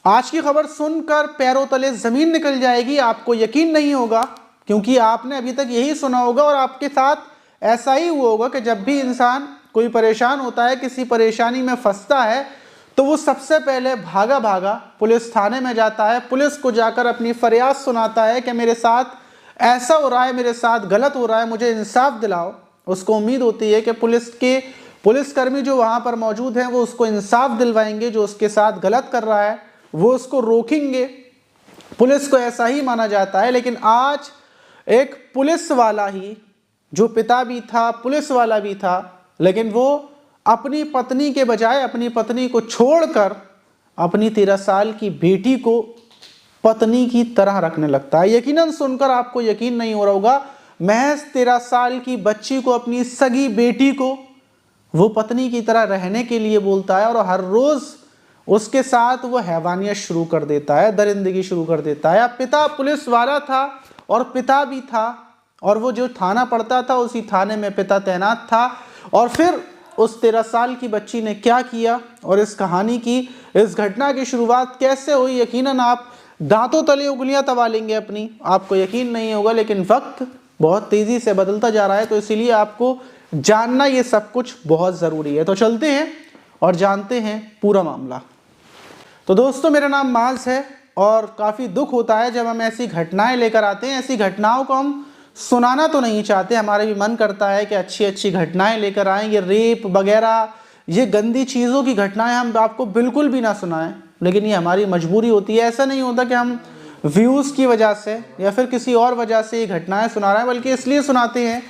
आज की खबर सुनकर पैरों तले जमीन निकल जाएगी, आपको यकीन नहीं होगा, क्योंकि आपने अभी तक यही सुना होगा और आपके साथ ऐसा ही हुआ होगा कि जब भी इंसान कोई परेशान होता है, किसी परेशानी में फंसता है, तो वो सबसे पहले भागा भागा पुलिस थाने में जाता है, पुलिस को जाकर अपनी फरियाद सुनाता है कि मेरे साथ ऐसा हो रहा है, मेरे साथ गलत हो रहा है, मुझे इंसाफ दिलाओ। उसको उम्मीद होती है कि पुलिसकर्मी जो वहाँ पर मौजूद हैं वो उसको इंसाफ दिलवाएंगे, जो उसके साथ गलत कर रहा है वो उसको रोकेंगे। पुलिस को ऐसा ही माना जाता है। लेकिन आज एक पुलिस वाला ही, जो पिता भी था, पुलिस वाला भी था, लेकिन वो अपनी पत्नी के बजाय अपनी पत्नी को छोड़कर अपनी 13 साल की बेटी को पत्नी की तरह रखने लगता है। यकीनन सुनकर आपको यकीन नहीं हो रहा होगा, महज 13 साल की बच्ची को, अपनी सगी बेटी को वो पत्नी की तरह रहने के लिए बोलता है और हर रोज उसके साथ वो हैवानियत शुरू कर देता है, दरिंदगी शुरू कर देता है। अब पिता पुलिस वाला था और पिता भी था, और वो जो थाना पड़ता था उसी थाने में पिता तैनात था। और फिर उस 13 साल की बच्ची ने क्या किया और इस कहानी की, इस घटना की शुरुआत कैसे हुई, यकीनन आप दांतों तले उंगलियां दबा लेंगे अपनी, आपको यकीन नहीं होगा। लेकिन वक्त बहुत तेजी से बदलता जा रहा है, तो इसीलिए आपको जानना ये सब कुछ बहुत ज़रूरी है। तो चलते हैं और जानते हैं पूरा मामला। तो दोस्तों, मेरा नाम माज है और काफ़ी दुख होता है जब हम ऐसी घटनाएं लेकर आते हैं। ऐसी घटनाओं को हम सुनाना तो नहीं चाहते, हमारे भी मन करता है कि अच्छी अच्छी घटनाएं लेकर आएं। ये रेप वगैरह, ये गंदी चीज़ों की घटनाएं हम आपको बिल्कुल भी ना सुनाएं, लेकिन ये हमारी मजबूरी होती है। ऐसा नहीं होता कि हम व्यूज़ की वजह से या फिर किसी और वजह से ये घटनाएं सुना रहे हैं, बल्कि इसलिए सुनाते हैं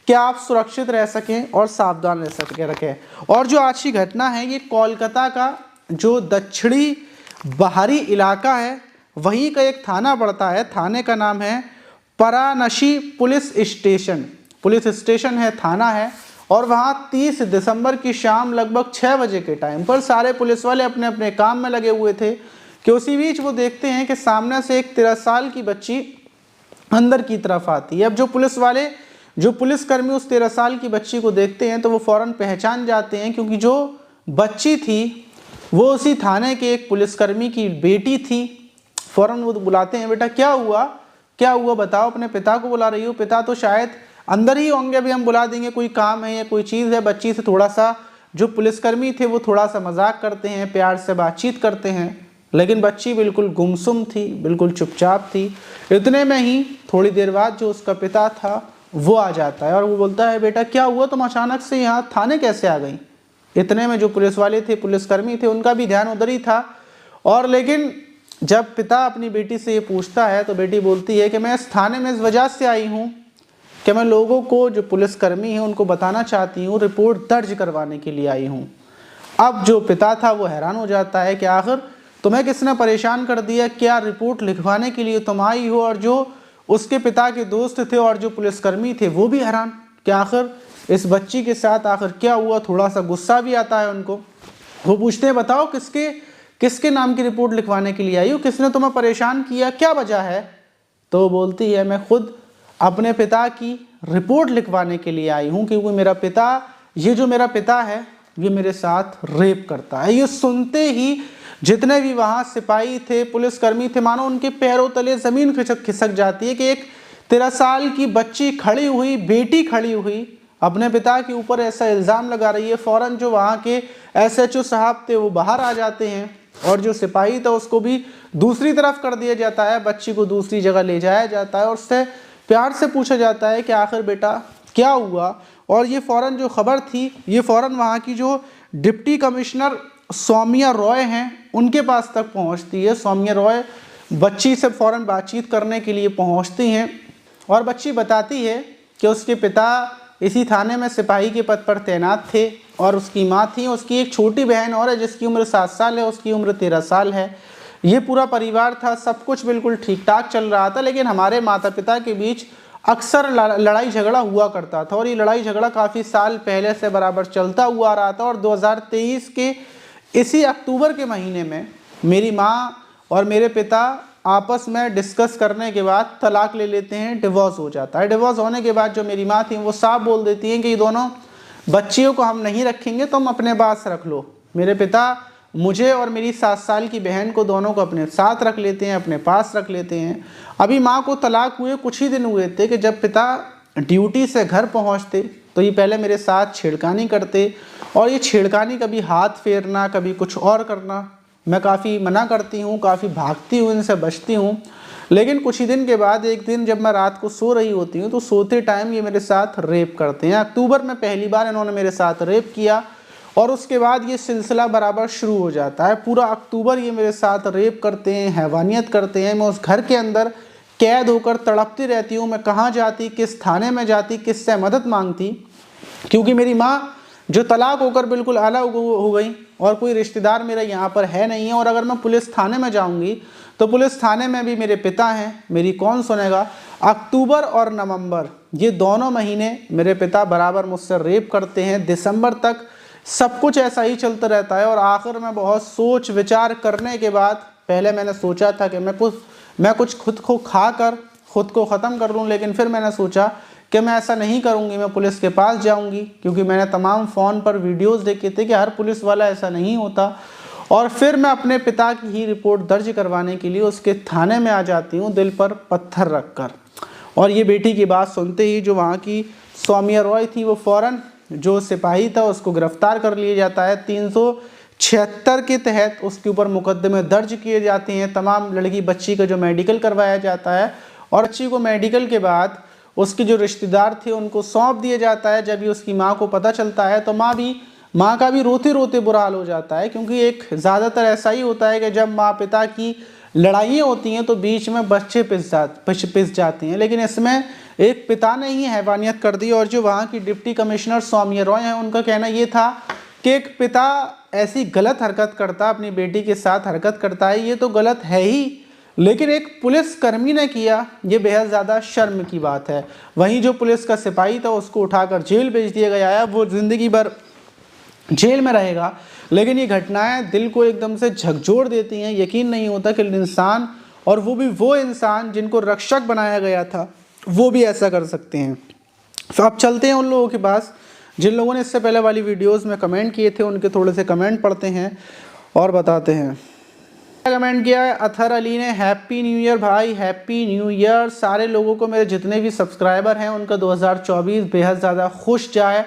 कि आप सुरक्षित रह सकें और सावधान रह रखें। और जो आज की घटना है, ये कोलकाता का जो दक्षिणी बाहरी इलाका है वहीं का एक थाना पड़ता है। थाने का नाम है परानशी पुलिस स्टेशन। पुलिस स्टेशन है, थाना है। और वहाँ 30 दिसंबर की शाम लगभग 6 बजे के टाइम पर सारे पुलिस वाले अपने अपने काम में लगे हुए थे कि उसी बीच वो देखते हैं कि सामने से एक 13 साल की बच्ची अंदर की तरफ आती है। अब जो पुलिसकर्मी उस 13 साल की बच्ची को देखते हैं तो वो फौरन पहचान जाते हैं, क्योंकि जो बच्ची थी वो उसी थाने के एक पुलिसकर्मी की बेटी थी। फौरन वो बुलाते हैं, बेटा क्या हुआ बताओ, अपने पिता को बुला रही हो। पिता तो शायद अंदर ही होंगे, अभी हम बुला देंगे, कोई काम है या कोई चीज़ है। बच्ची से थोड़ा सा, जो पुलिसकर्मी थे वो थोड़ा सा मजाक करते हैं, प्यार से बातचीत करते हैं, लेकिन बच्ची बिल्कुल गुमसुम थी, बिल्कुल चुपचाप थी। इतने में ही थोड़ी देर बाद जो उसका पिता था वो आ जाता है और वो बोलता है, बेटा क्या हुआ, तुम अचानक से यहाँ थाने कैसे आ गई। इतने में जो पुलिस वाले थे, पुलिसकर्मी थे, उनका भी ध्यान उधर ही था। और लेकिन जब पिता अपनी बेटी से ये पूछता है तो बेटी बोलती है कि मैं इस थाने में इस वजह से आई हूँ कि मैं लोगों को, जो पुलिसकर्मी हैं, उनको बताना चाहती हूँ, रिपोर्ट दर्ज करवाने के लिए आई हूँ। अब जो पिता था वो हैरान हो जाता है कि आखिर तुम्हें किसने परेशान कर दिया, क्या रिपोर्ट लिखवाने के लिए तुम आई हो। और जो उसके पिता के दोस्त थे और जो पुलिसकर्मी थे वो भी हैरान कि आखिर इस बच्ची के साथ आखिर क्या हुआ। थोड़ा सा गुस्सा भी आता है उनको। वो पूछते हैं, बताओ किसके नाम की रिपोर्ट लिखवाने के लिए आई हो, किसने तुम्हें परेशान किया, क्या वजह है। तो बोलती है, मैं खुद अपने पिता की रिपोर्ट लिखवाने के लिए आई हूँ, क्योंकि ये जो मेरा पिता है ये मेरे साथ रेप करता है। ये सुनते ही जितने भी वहाँ सिपाही थे, पुलिसकर्मी थे, मानो उनके पैरों तले ज़मीन खिसक जाती है कि एक 13 साल की बच्ची खड़ी हुई, बेटी खड़ी हुई, अपने पिता के ऊपर ऐसा इल्ज़ाम लगा रही है। फ़ौरन जो वहाँ के SHO साहब थे वो बाहर आ जाते हैं और जो सिपाही था उसको भी दूसरी तरफ कर दिया जाता है, बच्ची को दूसरी जगह ले जाया जाता है और उससे प्यार से पूछा जाता है कि आखिर बेटा क्या हुआ। और ये फ़ौरन जो खबर थी, ये फ़ौरन वहाँ की जो डिप्टी कमिश्नर सौम्या रॉय हैं उनके पास तक पहुँचती है। सौम्या रॉय बच्ची से फ़ौरन बातचीत करने के लिए पहुँचती हैं और बच्ची बताती है कि उसके पिता इसी थाने में सिपाही के पद पर तैनात थे और उसकी माँ थी, उसकी एक छोटी बहन और है जिसकी उम्र 7 साल है, उसकी उम्र 13 साल है। ये पूरा परिवार था, सब कुछ बिल्कुल ठीक ठाक चल रहा था। लेकिन हमारे माता पिता के बीच अक्सर लड़ाई झगड़ा हुआ करता था और ये लड़ाई झगड़ा काफ़ी साल पहले से बराबर चलता हुआ आ रहा था। और 2023 के इसी अक्टूबर के महीने में मेरी माँ और मेरे पिता आपस में डिस्कस करने के बाद तलाक ले लेते हैं, डिवोर्स हो जाता है। डिवोर्स होने के बाद जो मेरी माँ थी वो साफ बोल देती हैं कि ये दोनों बच्चियों को हम नहीं रखेंगे, तुम अपने पास रख लो। मेरे पिता मुझे और मेरी 7 साल की बहन को दोनों को अपने साथ रख लेते हैं, अपने पास रख लेते हैं। अभी माँ को तलाक हुए कुछ ही दिन हुए थे कि जब पिता ड्यूटी से घर पहुँचते तो ये पहले मेरे साथ छेड़खानी करते, और ये छेड़खानी कभी हाथ फेरना, कभी कुछ और करना। मैं काफ़ी मना करती हूँ, काफ़ी भागती हूँ, इनसे बचती हूँ। लेकिन कुछ ही दिन के बाद एक दिन जब मैं रात को सो रही होती हूँ तो सोते टाइम ये मेरे साथ रेप करते हैं। अक्टूबर में पहली बार इन्होंने मेरे साथ रेप किया और उसके बाद ये सिलसिला बराबर शुरू हो जाता है। पूरा अक्टूबर ये मेरे साथ रेप करते हैं, हैवानियत करते हैं। मैं उस घर के अंदर कैद होकर तड़पती रहती हूँ। मैं कहाँ जाती, किस थाने में जाती, किससे मदद मांगती, क्योंकि मेरी माँ जो तलाक होकर बिल्कुल अलग हो गई और कोई रिश्तेदार मेरा यहाँ पर है नहीं है। और अगर मैं पुलिस थाने में जाऊँगी तो पुलिस थाने में भी मेरे पिता हैं, मेरी कौन सुनेगा। अक्टूबर और नवंबर ये दोनों महीने मेरे पिता बराबर मुझसे रेप करते हैं। दिसंबर तक सब कुछ ऐसा ही चलता रहता है और आखिर में बहुत सोच विचार करने के बाद पहले मैंने सोचा था कि मैं कुछ खुद को खाकर खुद को ख़त्म कर लूँ, लेकिन फिर मैंने सोचा कि मैं ऐसा नहीं करूँगी, मैं पुलिस के पास जाऊँगी, क्योंकि मैंने तमाम फ़ोन पर वीडियोस देखे थे कि हर पुलिस वाला ऐसा नहीं होता। और फिर मैं अपने पिता की ही रिपोर्ट दर्ज करवाने के लिए उसके थाने में आ जाती हूँ, दिल पर पत्थर रख कर। और ये बेटी की बात सुनते ही जो वहाँ की सौम्या रॉय थी वो फ़ौरन जो सिपाही था उसको गिरफ्तार कर लिया जाता है। 376 के तहत उसके ऊपर मुकदमे दर्ज किए जाते हैं। तमाम लड़की बच्ची का जो मेडिकल करवाया जाता है और बच्ची को मेडिकल के बाद उसके जो रिश्तेदार थे उनको सौंप दिया जाता है। जब भी उसकी माँ को पता चलता है तो माँ का भी रोते रोते बुरा हाल हो जाता है, क्योंकि एक ज़्यादातर ऐसा ही होता है कि जब माँ पिता की लड़ाइयाँ होती हैं तो बीच में बच्चे पिस जाते हैं। लेकिन इसमें एक पिता ने ही हैवानियत कर दी। और जो वहाँ की डिप्टी कमिश्नर सौम्या रॉय हैं उनका कहना ये था कि एक पिता ऐसी गलत हरकत करता, अपनी बेटी के साथ हरकत करता है, ये तो गलत है ही, लेकिन एक पुलिसकर्मी ने किया ये बेहद ज़्यादा शर्म की बात है। वहीं जो पुलिस का सिपाही था उसको उठाकर जेल भेज दिया गया है, वो ज़िंदगी भर जेल में रहेगा। लेकिन ये घटनाएं दिल को एकदम से झकझोर देती हैं। यकीन नहीं होता कि इंसान, और वो भी वो इंसान जिनको रक्षक बनाया गया था, वो भी ऐसा कर सकते हैं। तो अब चलते हैं उन लोगों के पास जिन लोगों ने इससे पहले वाली वीडियोस में कमेंट किए थे, उनके थोड़े से कमेंट पढ़ते हैं और बताते हैं। कमेंट किया है अथर अली ने, हैप्पी न्यू ईयर भाई, हैप्पी न्यू ईयर। सारे लोगों को, मेरे जितने भी सब्सक्राइबर हैं उनका 2024 बेहद ज़्यादा खुश जाए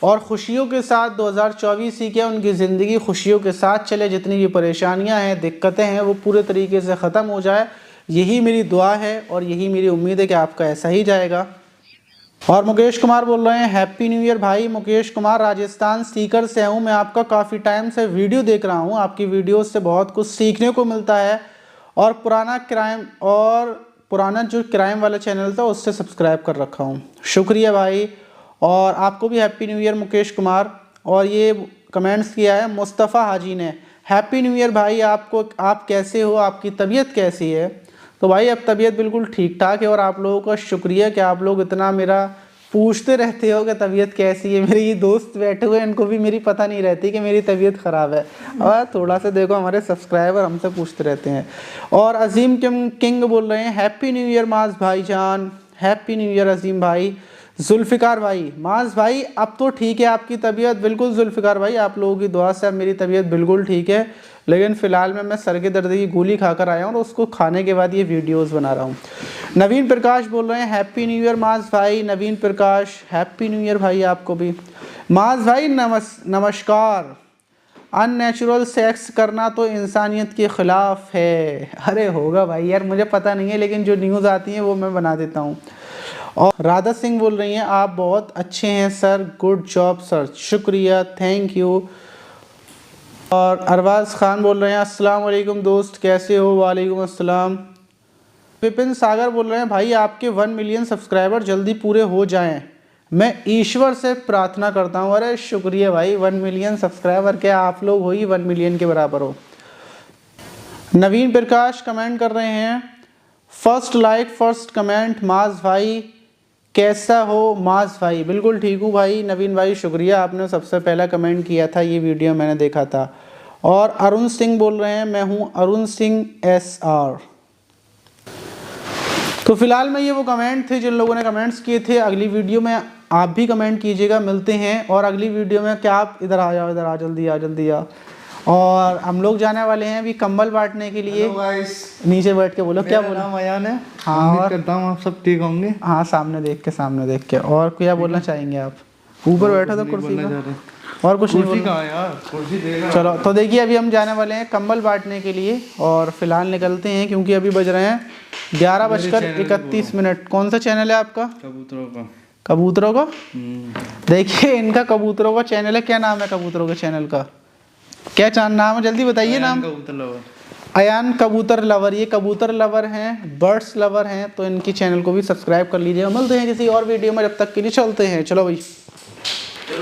और खुशियों के साथ 2024 ही क्या, उनकी ज़िंदगी खुशियों के साथ चले। जितनी भी परेशानियां हैं, दिक्कतें हैं, वो पूरे तरीके से ख़त्म हो जाए, यही मेरी दुआ है और यही मेरी उम्मीद है कि आपका ऐसा ही जाएगा। और मुकेश कुमार बोल रहे हैं हैप्पी न्यू ईयर भाई। मुकेश कुमार राजस्थान सीकर से हूँ। मैं आपका काफ़ी टाइम से वीडियो देख रहा हूँ, आपकी वीडियो से बहुत कुछ सीखने को मिलता है और पुराना जो क्राइम वाला चैनल था उससे सब्सक्राइब कर रखा हूँ। शुक्रिया भाई, और आपको भी happy new year Mukesh Kumar. और ये कमेंट्स किया है मुस्तफ़ा हाजी ने, हैप्पी न्यू ईयर भाई, आप कैसे हो, आपकी तबीयत कैसी है। तो भाई अब तबीयत बिल्कुल ठीक ठाक है और आप लोगों का शुक्रिया कि आप लोग इतना मेरा पूछते रहते हो कि तबीयत कैसी है। मेरे ये दोस्त बैठे हुए हैं, इनको भी मेरी पता नहीं रहती कि मेरी तबीयत ख़राब है, और थोड़ा सा देखो हमारे सब्सक्राइबर हमसे पूछते रहते हैं। और अजीम किंग बोल रहे हैं हैप्पी न्यू ईयर माज भाईजान, हैप्पी न्यू ईयर अजीम भाई। जुल्फ़िकार भाई, माज भाई अब तो ठीक है आपकी तबीयत, बिल्कुल जुल्फ़िकार भाई, आप लोगों की दुआ से अब मेरी तबीयत बिल्कुल ठीक है। लेकिन फ़िलहाल मैं सर के दर्द की गोली खाकर आया हूँ और उसको खाने के बाद ये वीडियोस बना रहा हूँ। नवीन प्रकाश बोल रहे हैं हैप्पी न्यू ईयर माज भाई। नवीन प्रकाश हैप्पी न्यू ईयर भाई आपको भी। माज भाई नमस्कार। अननेचुरल सेक्स करना तो इंसानियत के ख़िलाफ़ है। अरे होगा भाई यार, मुझे पता नहीं है, लेकिन जो न्यूज़ आती है वो मैं बना देता हूँ। और राधा सिंह बोल रही हैं आप बहुत अच्छे हैं सर, गुड जॉब सर। शुक्रिया, थैंक यू। और अरबाज खान बोल रहे हैं अस्सलाम वालेकुम दोस्त, कैसे हो। वालेकुम अस्सलाम। विपिन सागर बोल रहे हैं भाई आपके 1 मिलियन सब्सक्राइबर जल्दी पूरे हो जाएं, मैं ईश्वर से प्रार्थना करता हूँ। अरे शुक्रिया भाई, 1 मिलियन सब्सक्राइबर, क्या आप लोग हो ही 1 मिलियन के बराबर हो। नवीन प्रकाश कमेंट कर रहे हैं फर्स्ट लाइक फर्स्ट कमेंट, माज भाई कैसा हो। माज भाई बिल्कुल ठीक हूँ भाई। नवीन भाई शुक्रिया, आपने सबसे पहला कमेंट किया था, ये वीडियो मैंने देखा था। और अरुण सिंह बोल रहे हैं मैं हूँ अरुण सिंह SR। तो फिलहाल में ये वो कमेंट थे जिन लोगों ने कमेंट्स किए थे। अगली वीडियो में आप भी कमेंट कीजिएगा, मिलते हैं। और अगली वीडियो में क्या आप इधर आ जाओ, इधर आ, जल्दी आ जल्दी आ। और हम लोग जाने वाले हैं अभी कंबल बांटने के लिए। नीचे बैठ के बोलो, क्या बोला? अयान है। हाँ, और करता हूँ आप सब ठीक होंगे। हाँ, सामने देख के। और क्या बोलना चाहेंगे आप? ऊपर बैठा था कुर्सी पर, और कुछ नहीं बोलना यार, कुर्सी देगा। चलो तो देखिए, अभी हम जाने वाले हैं कंबल बांटने के लिए और फिलहाल निकलते हैं, क्योंकि अभी बज रहे हैं 11:31। कौन सा चैनल है आपका? कबूतरों का। देखिए, इनका कबूतरों का चैनल है। क्या नाम है कबूतरों के चैनल का? क्या नाम है, जल्दी बताइए नाम। अयान कबूतर लवर। ये कबूतर लवर हैं, बर्ड्स लवर हैं, तो इनकी चैनल को भी सब्सक्राइब कर लीजिएगा। मिलते हैं किसी और वीडियो में, जब तक के लिए चलते हैं। चलो भाई।